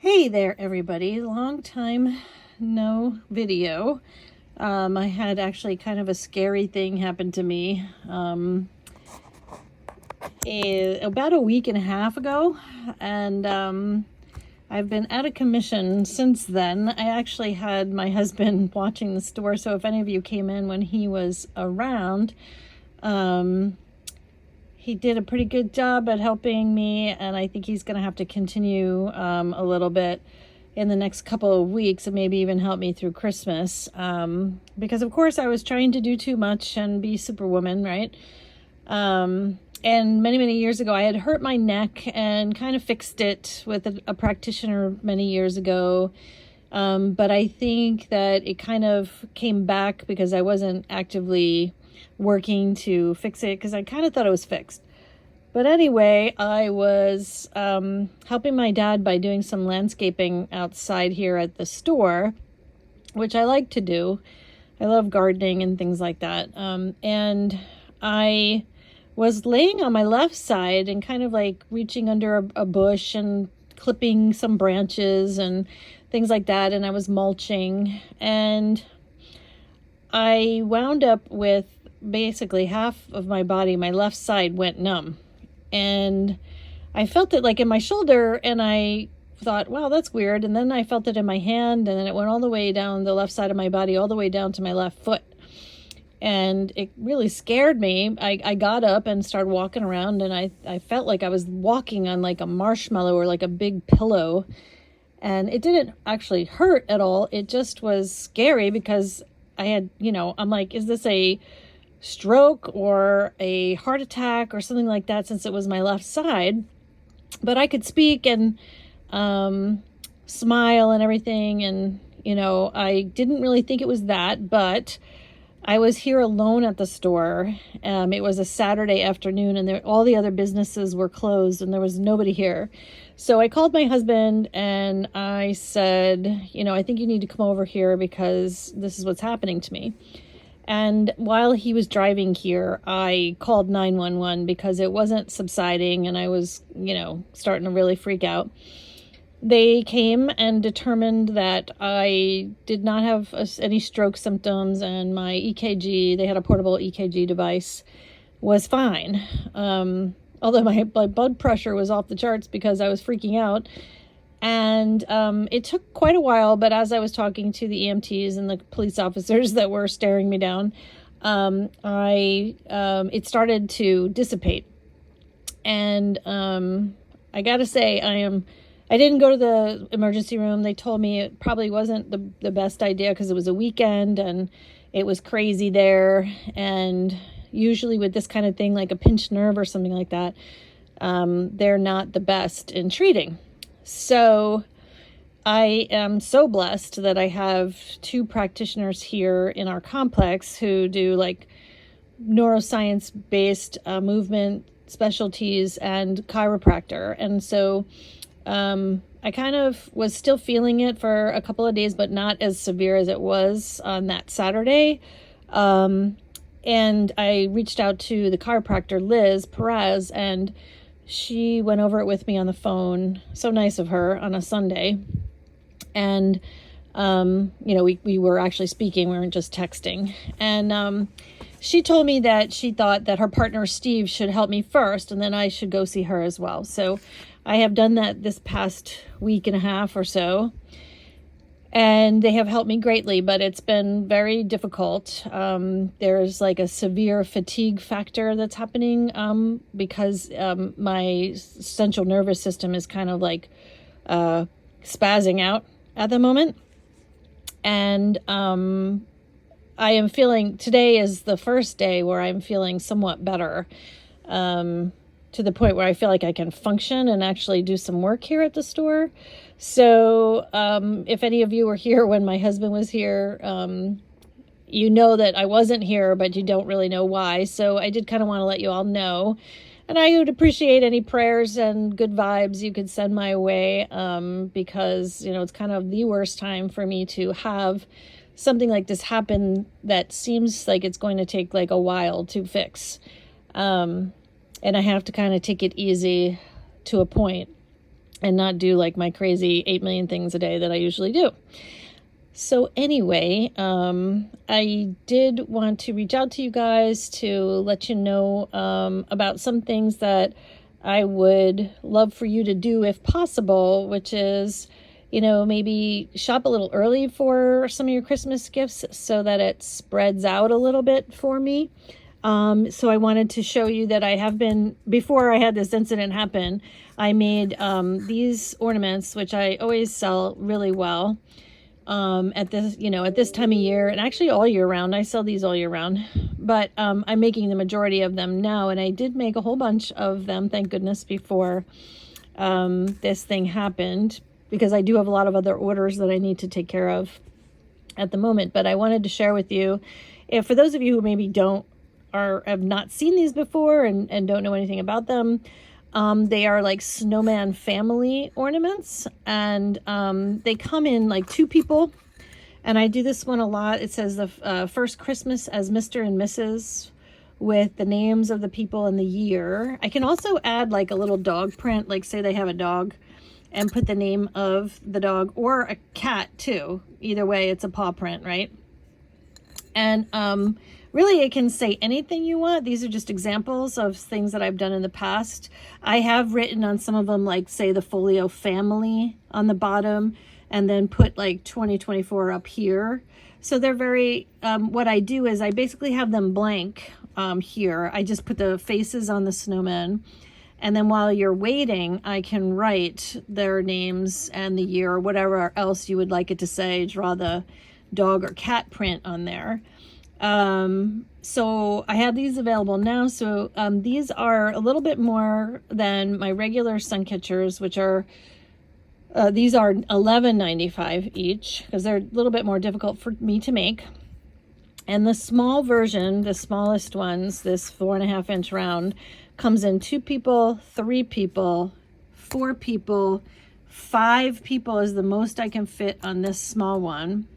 Hey there, everybody. Long time no video. I had actually kind of a scary thing happen to me about a week and a half ago, and I've been out of commission since then. I actually had my husband watching the store, so if any of you came in when he was around, he did a pretty good job at helping me, and I think he's going to have to continue a little bit in the next couple of weeks and maybe even help me through Christmas. Because, of course, I was trying to do too much and be Superwoman, right? And many, many years ago, I had hurt my neck and kind of fixed it with a practitioner many years ago. But I think that it kind of came back because I wasn't actively working to fix it because I kind of thought it was fixed. But anyway, I was helping my dad by doing some landscaping outside here at the store, which I like to do. I love gardening and things like that. And I was laying on my left side and kind of like reaching under a bush and clipping some branches and things like that. And I was mulching. And I wound up with basically half of my body, my left side went numb. And I felt it like in my shoulder, and I thought, wow, that's weird. And then I felt it in my hand, and then it went all the way down the left side of my body, all the way down to my left foot. And it really scared me. I got up and started walking around, and I felt like I was walking on like a marshmallow or like a big pillow. And it didn't actually hurt at all. It just was scary because I had, I'm like, is this a stroke or a heart attack or something like that, since it was my left side? But I could speak and smile and everything, and I didn't really think it was that. But I was here alone at the store. It was a Saturday afternoon, and all the other businesses were closed and there was nobody here. So I called my husband and I said, I think you need to come over here because this is what's happening to me. And while he was driving here, I called 911 because it wasn't subsiding and I was, starting to really freak out. They came and determined that I did not have any stroke symptoms, and my EKG, they had a portable EKG device, was fine. Although my blood pressure was off the charts because I was freaking out. And it took quite a while, but as I was talking to the EMTs and the police officers that were staring me down, it started to dissipate. And I gotta say, I didn't go to the emergency room. They told me it probably wasn't the best idea because it was a weekend and it was crazy there. And usually with this kind of thing, like a pinched nerve or something like that, they're not the best in treating. So I am so blessed that I have two practitioners here in our complex who do like neuroscience-based movement specialties and chiropractor. And so I kind of was still feeling it for a couple of days, but not as severe as it was on that Saturday. And I reached out to the chiropractor, Liz Perez, and she went over it with me on the phone. So nice of her on a Sunday. And, we were actually speaking. We weren't just texting. And she told me that she thought that her partner, Steve, should help me first, and then I should go see her as well. So I have done that this past week and a half or so. And they have helped me greatly, but it's been very difficult. There's like a severe fatigue factor that's happening because my central nervous system is kind of like spazzing out at the moment. And I am feeling, today is the first day where I'm feeling somewhat better, to the point where I feel like I can function and actually do some work here at the store. So if any of you were here when my husband was here, you know that I wasn't here, but you don't really know why. So I did kind of want to let you all know. And I would appreciate any prayers and good vibes you could send my way, because, it's kind of the worst time for me to have something like this happen that seems like it's going to take like a while to fix. And I have to kind of take it easy to a point. and not do like my crazy 8 million things a day that I usually do. So anyway, I did want to reach out to you guys to let you know about some things that I would love for you to do if possible, which is, you know, maybe shop a little early for some of your Christmas gifts so that it spreads out a little bit for me. So I wanted to show you that I have been, before I had this incident happen, I made these ornaments, which I always sell really well. At this, you know, at this time of year, and actually all year round. I sell these all year round, but I'm making the majority of them now, and I did make a whole bunch of them, thank goodness, before this thing happened, because I do have a lot of other orders that I need to take care of at the moment. But I wanted to share with you, if for those of you who maybe don't or have not seen these before and don't know anything about them, they are like snowman family ornaments, and they come in like 2 people, and I do this one a lot. It says the first Christmas as Mr. and Mrs. with the names of the people and the year. I can also add like a little dog print, like say they have a dog, and put the name of the dog, or a cat too. Either way, it's a paw print, right? And really, it can say anything you want. These are just examples of things that I've done in the past. I have written on some of them, like say the Folio family on the bottom, and then put like 2024 up here. So they're very, what I do is I basically have them blank here. I just put the faces on the snowmen. And then while you're waiting, I can write their names and the year, or whatever else you would like it to say, draw the dog or cat print on there. So I have these available now. So these are a little bit more than my regular sun catchers, which are these are $11.95 each, because they're a little bit more difficult for me to make. And the small version, the smallest ones, this 4.5 inch round, comes in 2 people, 3 people, 4 people, 5 people is the most I can fit on this small one.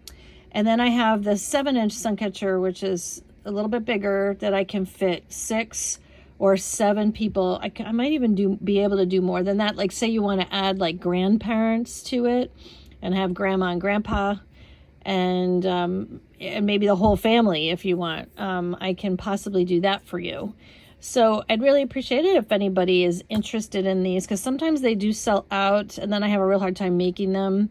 And then I have the 7-inch Suncatcher, which is a little bit bigger, that I can fit 6 or 7 people. I might even be able to do more than that. Like say you want to add like grandparents to it and have grandma and grandpa, and maybe the whole family if you want. I can possibly do that for you. So I'd really appreciate it if anybody is interested in these, because sometimes they do sell out, and then I have a real hard time making them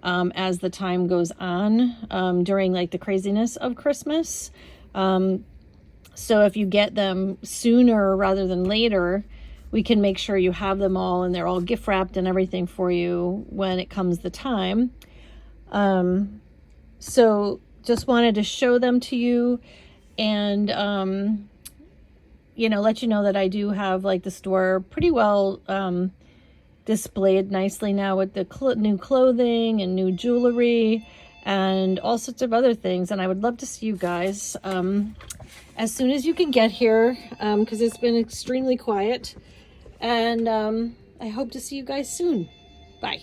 as the time goes on during like the craziness of Christmas. So if you get them sooner rather than later, we can make sure you have them all and they're all gift wrapped and everything for you when it comes the time. So just wanted to show them to you, and you know, let you know that I do have like the store pretty well displayed nicely now with the new clothing and new jewelry and all sorts of other things. And I would love to see you guys as soon as you can get here, because it's been extremely quiet. And I hope to see you guys soon. Bye.